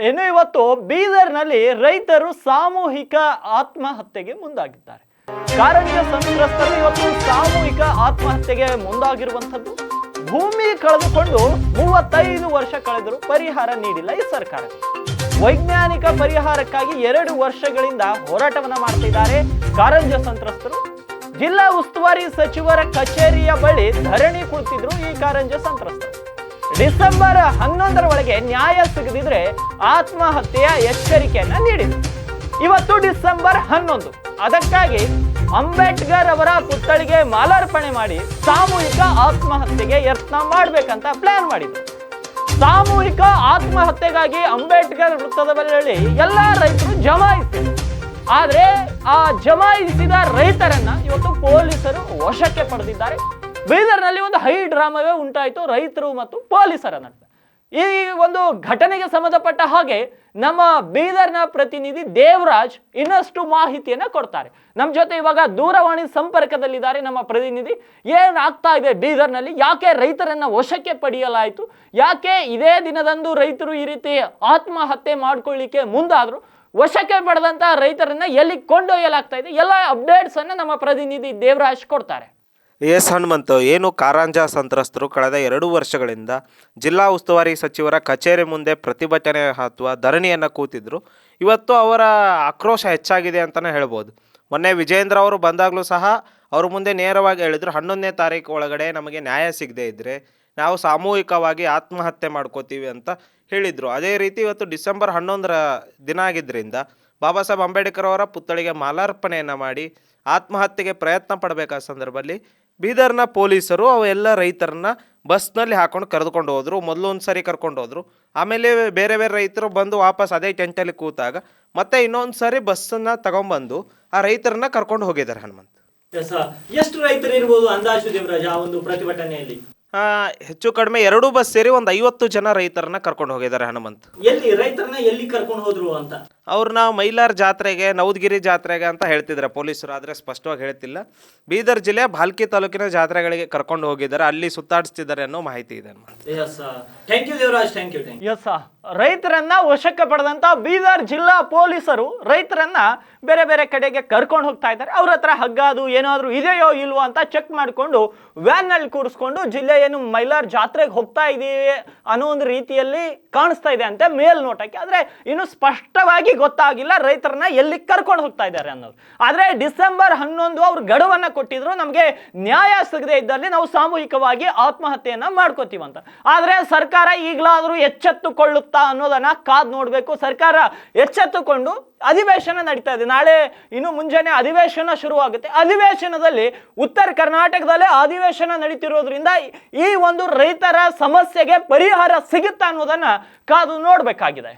ಇನ್ನು ಇವತ್ತು ಬೀದರ್ನಲ್ಲಿ ರೈತರು ಸಾಮೂಹಿಕ ಆತ್ಮಹತ್ಯೆಗೆ ಮುಂದಾಗಿದ್ದಾರೆ. ಕಾರಂಜ ಸಂತ್ರಸ್ತರು ಇವತ್ತು ಸಾಮೂಹಿಕ ಆತ್ಮಹತ್ಯೆಗೆ ಮುಂದಾಗಿರುವಂತದ್ದು. ಭೂಮಿ ಕಳೆದುಕೊಂಡು 35 ವರ್ಷ ಕಳೆದರೂ ಪರಿಹಾರ ನೀಡಿಲ್ಲ ಈ ಸರ್ಕಾರ. ವೈಜ್ಞಾನಿಕ ಪರಿಹಾರಕ್ಕಾಗಿ 2 ವರ್ಷಗಳಿಂದ ಹೋರಾಟವನ್ನ ಮಾಡ್ತಿದ್ದಾರೆ ಕಾರಂಜ ಸಂತ್ರಸ್ತರು. ಜಿಲ್ಲಾ ಉಸ್ತುವಾರಿ ಸಚಿವರ ಕಚೇರಿಯ ಬಳಿ ಧರಣಿ ಕುಳಿತಿದ್ರು ಈ ಕಾರಂಜ ಸಂತ್ರಸ್ತರು. ಡಿಸೆಂಬರ್ 11ರ ಒಳಗೆ ನ್ಯಾಯ ಸಿಗದಿದ್ರೆ ಆತ್ಮಹತ್ಯೆಯ ಎಚ್ಚರಿಕೆಯನ್ನ ನೀಡಿದ್ರು. ಇವತ್ತು ಡಿಸೆಂಬರ್ 11. ಅದಕ್ಕಾಗಿ ಅಂಬೇಡ್ಕರ್ ಅವರ ಪುತ್ಥಳಿಗೆ ಮಾಲಾರ್ಪಣೆ ಮಾಡಿ ಸಾಮೂಹಿಕ ಆತ್ಮಹತ್ಯೆಗೆ ಯತ್ನ ಮಾಡ್ಬೇಕಂತ ಪ್ಲಾನ್ ಮಾಡಿದ್ರು. ಸಾಮೂಹಿಕ ಆತ್ಮಹತ್ಯೆಗಾಗಿ ಅಂಬೇಡ್ಕರ್ ವೃತ್ತದ ಬಳಿ ಎಲ್ಲಾ ರೈತರು ಜಮಾಯಿಸಿದ್ರು. ಆದ್ರೆ ಆ ಜಮಾಯಿಸಿದ ರೈತರನ್ನ ಇವತ್ತು ಪೊಲೀಸರು ವಶಕ್ಕೆ ಪಡೆದಿದ್ದಾರೆ. ಬೀದರ್ನಲ್ಲಿ ಒಂದು ಹೈ ಡ್ರಾಮಾವೇ ಉಂಟಾಯಿತು ರೈತರು ಮತ್ತು ಪೊಲೀಸರ ನಡುವೆ. ಈ ಒಂದು ಘಟನೆಗೆ ಸಂಬಂಧಪಟ್ಟ ಹಾಗೆ ನಮ್ಮ ಬೀದರ್ನ ಪ್ರತಿನಿಧಿ ದೇವರಾಜ್ ಇನ್ನಷ್ಟು ಮಾಹಿತಿಯನ್ನ ಕೊಡ್ತಾರೆ. ನಮ್ಮ ಜೊತೆ ಇವಾಗ ದೂರವಾಣಿ ಸಂಪರ್ಕದಲ್ಲಿದ್ದಾರೆ ನಮ್ಮ ಪ್ರತಿನಿಧಿ. ಏನಾಗ್ತಾ ಇದೆ ಬೀದರ್ನಲ್ಲಿ? ಯಾಕೆ ರೈತರನ್ನ ವಶಕ್ಕೆ ಪಡೆಯಲಾಯಿತು? ಯಾಕೆ ಇದೇ ದಿನದಂದು ರೈತರು ಈ ರೀತಿ ಆತ್ಮಹತ್ಯೆ ಮಾಡ್ಕೊಳ್ಳಿಕ್ಕೆ ಮುಂದಾದ್ರು? ವಶಕ್ಕೆ ಪಡೆದಂತ ರೈತರನ್ನ ಎಲ್ಲಿ ಕೊಂಡೊಯ್ಯಲಾಗ್ತಾ ಇದೆ? ಎಲ್ಲ ಅಪ್ಡೇಟ್ಸ್ ಅನ್ನ ನಮ್ಮ ಪ್ರತಿನಿಧಿ ದೇವರಾಜ್ ಕೊಡ್ತಾರೆ. ಎಸ್ ಹನುಮಂತ್, ಏನು ಕಾರಂಜ ಸಂತ್ರಸ್ತರು ಕಳೆದ 2 ವರ್ಷಗಳಿಂದ ಜಿಲ್ಲಾ ಉಸ್ತುವಾರಿ ಸಚಿವರ ಕಚೇರಿ ಮುಂದೆ ಪ್ರತಿಭಟನೆ ಅಥವಾ ಧರಣಿಯನ್ನು ಕೂತಿದ್ರು. ಇವತ್ತು ಅವರ ಆಕ್ರೋಶ ಹೆಚ್ಚಾಗಿದೆ ಅಂತಲೇ ಹೇಳ್ಬೋದು. ಮೊನ್ನೆ ವಿಜೇಂದ್ರ ಅವರು ಬಂದಾಗಲೂ ಸಹ ಅವ್ರ ಮುಂದೆ ನೇರವಾಗಿ ಹೇಳಿದರು, 11ನೇ ತಾರೀಕು ಒಳಗಡೆ ನಮಗೆ ನ್ಯಾಯ ಸಿಗದೇ ಇದ್ದರೆ ನಾವು ಸಾಮೂಹಿಕವಾಗಿ ಆತ್ಮಹತ್ಯೆ ಮಾಡ್ಕೋತೀವಿ ಅಂತ ಹೇಳಿದರು. ಅದೇ ರೀತಿ ಇವತ್ತು ಡಿಸೆಂಬರ್ 11ರ ದಿನ ಆಗಿದ್ದರಿಂದ ಬಾಬಾ ಸಾಹೇಬ್ ಅಂಬೇಡ್ಕರ್ ಅವರ ಪುತ್ಥಳಿಗೆ ಮಾಲಾರ್ಪಣೆಯನ್ನು ಮಾಡಿ ಆತ್ಮಹತ್ಯೆಗೆ ಪ್ರಯತ್ನ ಪಡಬೇಕಾದ ಸಂದರ್ಭದಲ್ಲಿ ಬೀದರ್ನ ಪೊಲೀಸರು ಅವೆಲ್ಲ ರೈತರನ್ನ ಬಸ್ನಲ್ಲಿ ಹಾಕೊಂಡು ಕರೆದುಕೊಂಡು ಹೋದರು. ಮೊದಲು ಒಂದು ಸರಿ ಕರ್ಕೊಂಡು ಹೋದರು, ಆಮೇಲೆ ಬೇರೆ ಬೇರೆ ರೈತರು ಬಂದು ವಾಪಸ್ ಅದೇ ಟೆಂಟಲ್ಲಿ ಕೂತಾಗ ಮತ್ತೆ ಇನ್ನೊಂದು ಸಾರಿ ಬಸ್ಸನ್ನು ತಗೊಂಡ್ಬಂದು ಆ ರೈತರನ್ನ ಕರ್ಕೊಂಡು ಹೋಗಿದ್ದಾರೆ. ಹನುಮಂತ್, ಎಷ್ಟು ರೈತರು ಇರ್ಬೋದು ಅಂದಾಜು ದೇವರಾಜ್ ಆ ಒಂದು ಪ್ರತಿಭಟನೆಯಲ್ಲಿ? ಹೆಚ್ಚು ಕಡಿಮೆ 2 ಬಸ್ ಸೇರಿ ಒಂದು 50 ಜನ ರೈತರನ್ನ ಕರ್ಕೊಂಡು ಹೋಗಿದ್ದಾರೆ. ಹನುಮಂತ್, ಎಲ್ಲಿ ರೈತರನ್ನ ಎಲ್ಲಿ ಕರ್ಕೊಂಡು ಹೋದ್ರು ಅಂತ? ಅವ್ರನ್ನ ಮೈಲಾರ್ ಜಾತ್ರೆಗೆ, ನವದಗಿರಿ ಜಾತ್ರೆಗೆ ಅಂತ ಹೇಳ್ತಿದ್ದಾರೆ ಪೊಲೀಸರು, ಆದರೆ ಸ್ಪಷ್ಟವಾಗಿ ಹೇಳ್ತಿಲ್ಲ. ಬೀದರ್ ಜಿಲ್ಲೆ ಭಾಲ್ಕಿ ತಾಲೂಕಿನ ಜಾತ್ರೆಗಳಿಗೆ ಕರ್ಕೊಂಡು ಹೋಗಿದ್ದಾರೆ, ಅಲ್ಲಿ ಸುತ್ತಾಡಿಸ್ತಿದ್ದಾರೆ ಅನ್ನೋ ಮಾಹಿತಿ ಇದೆ. ರೈತರನ್ನ ವಶಕ್ಕೆ ಪಡೆದಂತ ಬೀದರ್ ಜಿಲ್ಲಾ ಪೊಲೀಸರು ರೈತರನ್ನ ಬೇರೆ ಬೇರೆ ಕಡೆಗೆ ಕರ್ಕೊಂಡು ಹೋಗ್ತಾ ಇದ್ದಾರೆ. ಅವ್ರ ಹತ್ರ ಹಗ್ಗ ಅದು ಏನಾದ್ರು ಇದೆಯೋ ಇಲ್ವೋ ಅಂತ ಚೆಕ್ ಮಾಡಿಕೊಂಡು ವ್ಯಾನ್ ನಲ್ಲಿ ಕೂರಿಸ್ಕೊಂಡು ಜಿಲ್ಲೆ ಏನು ಮೈಲಾರ್ ಜಾತ್ರೆಗೆ ಹೋಗ್ತಾ ಇದೀವಿ ಅನ್ನೋ ಒಂದು ರೀತಿಯಲ್ಲಿ ಕಾಣಿಸ್ತಾ ಇದೆ ಅಂತ ಮೇಲ್ನೋಟಕ್ಕೆ. ಆದ್ರೆ ಇನ್ನು ಸ್ಪಷ್ಟವಾಗಿ ಗೊತ್ತಾಗಿಲ್ಲ ರೈತರನ್ನ ಎಲ್ಲಿ ಕರ್ಕೊಂಡು ಹೋಗ್ತಾ ಇದ್ದಾರೆ ಅನ್ನೋದು. ಆದ್ರೆ ಡಿಸೆಂಬರ್ 11 ಅವ್ರು ಗಡುವನ್ನ ಕೊಟ್ಟಿದ್ರು, ನಮಗೆ ನ್ಯಾಯ ಸಿಗದೆ ಇದ್ದಲ್ಲಿ ನಾವು ಸಾಮೂಹಿಕವಾಗಿ ಆತ್ಮಹತ್ಯೆಯನ್ನ ಮಾಡ್ಕೋತೀವಂತ. ಆದ್ರೆ ಸರ್ಕಾರ ಈಗಲಾದ್ರೂ ಎಚ್ಚೆತ್ತುಕೊಳ್ಳುತ್ತಾ ಅನ್ನೋದನ್ನ ಕಾದ್ ನೋಡ್ಬೇಕು. ಸರ್ಕಾರ ಎಚ್ಚೆತ್ತುಕೊಂಡು ಅಧಿವೇಶನ ನಡೀತಾ ಇದೆ. ನಾಳೆ ಇನ್ನು ಮುಂಜಾನೆ ಅಧಿವೇಶನ ಶುರುವಾಗುತ್ತೆ. ಅಧಿವೇಶನದಲ್ಲಿ ಉತ್ತರ ಕರ್ನಾಟಕದಲ್ಲೇ ಅಧಿವೇಶನ ನಡೀತಿರೋದ್ರಿಂದ ಈ ಒಂದು ರೈತರ ಸಮಸ್ಯೆಗೆ ಪರಿಹಾರ ಸಿಗುತ್ತಾ ಅನ್ನೋದನ್ನ ಕಾದು ನೋಡ್ಬೇಕಾಗಿದೆ.